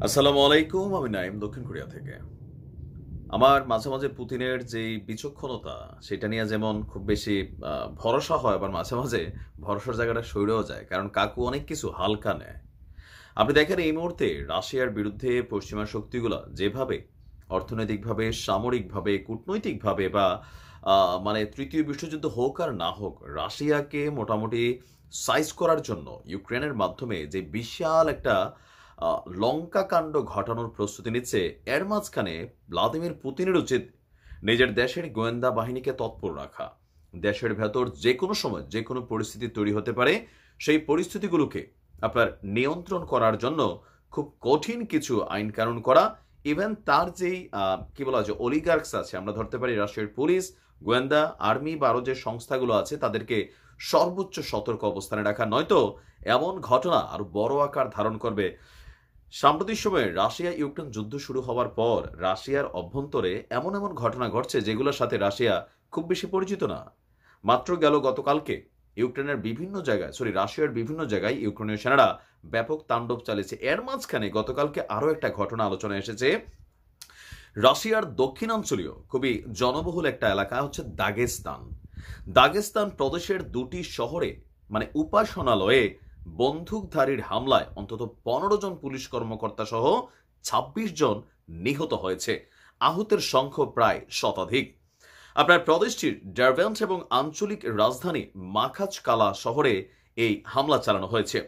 আসসালামু আলাইকুম। আমি নাইম, দক্ষিণ কোরিয়া থেকে। আমার মাঝে, মাঝে পুতিনের যেই বিচক্ষণতা সেটা নিয়ে যেমন খুব বেশি ভরসা হয়, আবার মাঝে, মাঝে ভরসার জায়গাটা সইরেও যায়। কারণ কাকু অনেক কিছু হালকা নেয়। আপনি দেখেন এই মুহূর্তে রাশিয়ার বিরুদ্ধে পশ্চিমা শক্তিগুলা যেভাবে অর্থনৈতিকভাবে, সামরিকভাবে, কূটনৈতিকভাবে বা মানে তৃতীয় বিশ্বযুদ্ধ হোক আর না হোক, রাশিয়াকে মোটামুটি সাইজ করার জন্য ইউক্রেনের মাধ্যমে যে বিশাল একটা লঙ্কাকাণ্ড ঘটানোর প্রস্তুতি নিচ্ছে, এর মাঝখানে ভ্লাদিমির পুতিনের উচিত নিজের দেশের গোয়েন্দা বাহিনীকে তৎপর রাখা। দেশের ভেতর যে কোনো সময় যে কোনো পরিস্থিতি তৈরি হতে পারে, সেই পরিস্থিতিগুলোকে আপনার নিয়ন্ত্রণ করার জন্য খুব কঠিন কিছু আইন কানুন করা। ইভেন তার যেই কি বলা হয় যে অলিগার্কস আছে, আমরা ধরতে পারি রাশিয়ার পুলিশ, গোয়েন্দা, আর্মি বা আরো যে সংস্থাগুলো আছে, তাদেরকে সর্বোচ্চ সতর্ক অবস্থানে রাখা, নয়তো এমন ঘটনা আরো বড় আকার ধারণ করবে। সাম্প্রতিক সময়ে রাশিয়া ইউক্রেন যুদ্ধ শুরু হওয়ার পর রাশিয়ার অভ্যন্তরে এমন এমন ঘটনা ঘটছে যেগুলোর সাথে রাশিয়া খুব বেশি পরিচিত না। মাত্র গেল গতকালকে ইউক্রেনের বিভিন্ন জায়গায়, রাশিয়ার বিভিন্ন জায়গায় ইউক্রেনীয় সেনারা ব্যাপক তাণ্ডব চালিয়েছে। এর মাঝখানে গতকালকে আরো একটা ঘটনা আলোচনা এসেছে। রাশিয়ার দক্ষিণাঞ্চলীয় খুবই জনবহুল একটা এলাকা হচ্ছে দাগেস্তান। দাগেস্তান প্রদেশের দুটি শহরে মানে উপাসনালয়ে বন্দুকধারীর হামলায় অন্তত 15 জন পুলিশ কর্মকর্তা সহ 26 জন নিহত হয়েছে। আহতের সংখ্যা প্রায় শতাধিক। আপনার প্রদেশটির ডারভেন্ট এবং আঞ্চলিক রাজধানী মাখাচকালা শহরে এই হামলা চালানো হয়েছে।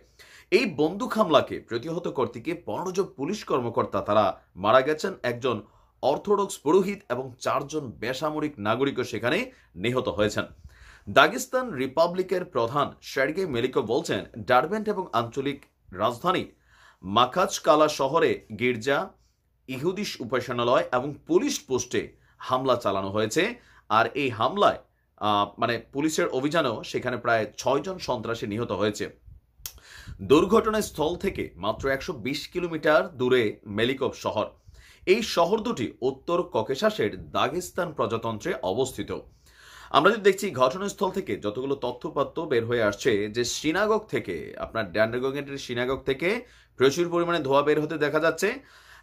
এই বন্দুক হামলাকে প্রতিহত করতে গিয়ে 15 জন পুলিশ কর্মকর্তা তারা মারা গেছেন। একজন অর্থোডক্স পুরোহিত এবং 4 জন বেসামরিক নাগরিকও সেখানে নিহত হয়েছেন। দাগেস্তান রিপাবলিকের প্রধান সের্গে মেলিকো বলছেন, ডারবেন্ট এবং আঞ্চলিক রাজধানী মাখাচকালা শহরে গির্জা, ইহুদিস উপাসনালয় এবং পুলিশ পোস্টে হামলা চালানো হয়েছে। আর এই হামলায় মানে পুলিশের অভিযানেও সেখানে প্রায় 6 জন সন্ত্রাসী নিহত হয়েছে। দুর্ঘটনাস্থল থেকে মাত্র 120 কিলোমিটার দূরে মেলিকভ শহর। এই শহর দুটি উত্তর ককেশাসের দাগেস্তান প্রজাতন্ত্রে অবস্থিত। আমরা যদি দেখছি ঘটনাস্থল থেকে যতগুলো তথ্যপাত্র বের হয়ে আসছে, যে সিনাগগ থেকে আপনার ড্যান্ডারগেটের সিনাগগ থেকে প্রচুর পরিমাণে ধোঁয়া বের হতে দেখা যাচ্ছে।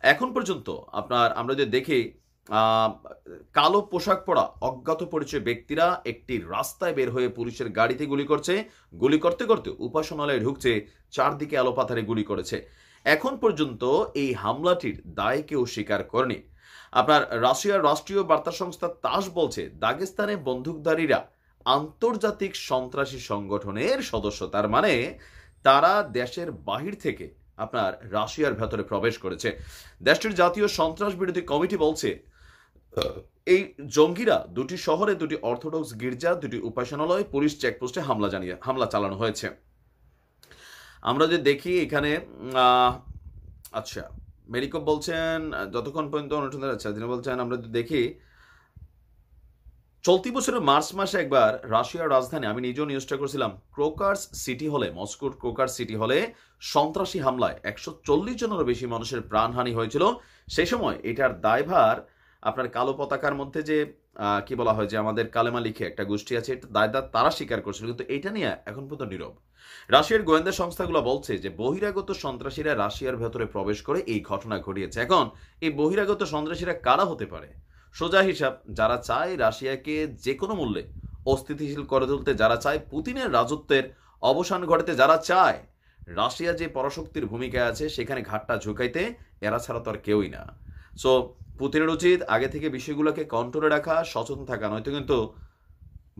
এখন পর্যন্ত আপনার আমরা যদি দেখি কালো পোশাক পরা অজ্ঞাত পরিচয় ব্যক্তিরা একটি রাস্তায় বের হয়ে পুলিশের গাড়িতে গুলি করছে। গুলি করতে করতে উপাসনালয়ে ঢুকছে, চারদিকে আলোপাথারে গুলি করেছে। এখন পর্যন্ত এই হামলাটির দায় কেউ স্বীকার করেনি। আপনার রাশিয়ার রাষ্ট্রীয় বার্তা সংস্থা তাস বলছে, দাগেস্তানে বন্দুকধারীরা আন্তর্জাতিক সন্ত্রাসী সংগঠনের সদস্য। তার মানে তারা দেশের বাহির থেকে আপনার রাশিয়ার ভেতরে প্রবেশ করেছে। দেশটির জাতীয় সন্ত্রাস বিরোধী কমিটি বলছে, এই জঙ্গিরা দুটি শহরে দুটি অর্থোডক্স গির্জা, দুটি উপাসনালয়, পুলিশ চেকপোস্টে হামলা চালানো হয়েছে। আমরা যে দেখি এখানে আচ্ছা, মেরিকপ বলছেন যতক্ষণ পর্যন্ত অনুষ্ঠান, আচ্ছা তিনি বলছেন আমরা যদি দেখি চলতি বছরের মার্চ মাসে একবার রাশিয়ার রাজধানী, আমি নিজেও নিউজটা করছিলাম, ক্রোকার্স সিটি হলে, মস্কোর ক্রোকার্স সিটি হলে সন্ত্রাসী হামলায় 140 জনেরও বেশি মানুষের প্রাণহানি হয়েছিল। সেই সময় এটার দায়ভার আপনার কালো পতাকার মধ্যে যে কি বলা হয় যে আমাদের কালেমা লিখে একটা গোষ্ঠী আছে, এটা দায়দার তারা স্বীকার করছিল, কিন্তু এটা নিয়ে এখন পর্যন্ত নীরব। রাশিয়ার গোয়েন্দা সংস্থাগুলো বলছে যে বহিরাগত সন্ত্রাসীরা রাশিয়ার ভেতরে প্রবেশ করে এই ঘটনা ঘটিয়েছে। এখন এই বহিরাগত সন্ত্রাসীরা কারা হতে পারে? সোজা হিসাব, যারা চায় রাশিয়াকে যে কোনো মূল্যে অস্থিতিশীল করে তুলতে, যারা চায় পুতিনের রাজত্বের অবসান ঘটাতে, যারা চায় রাশিয়া যে পরাশক্তির ভূমিকায় আছে সেখানে ঘাটটা ঝুঁকাইতে, এরা ছাড়া তো আর কেউই না। সো পুতিনের উচিত আগে থেকে বিষয়গুলোকে কন্ট্রোলে রাখা, সচেতন থাকা, নয়তো কিন্তু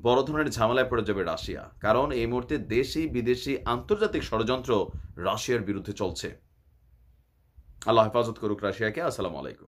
বড় ধরনের ঝামেলায় পড়ে যাবে রাশিয়া। কারণ এই মুহূর্তে দেশি বিদেশি আন্তর্জাতিক ষড়যন্ত্র রাশিয়ার বিরুদ্ধে চলছে। আল্লাহ হেফাজত করুক রাশিয়াকে। আসসালামু আলাইকুম।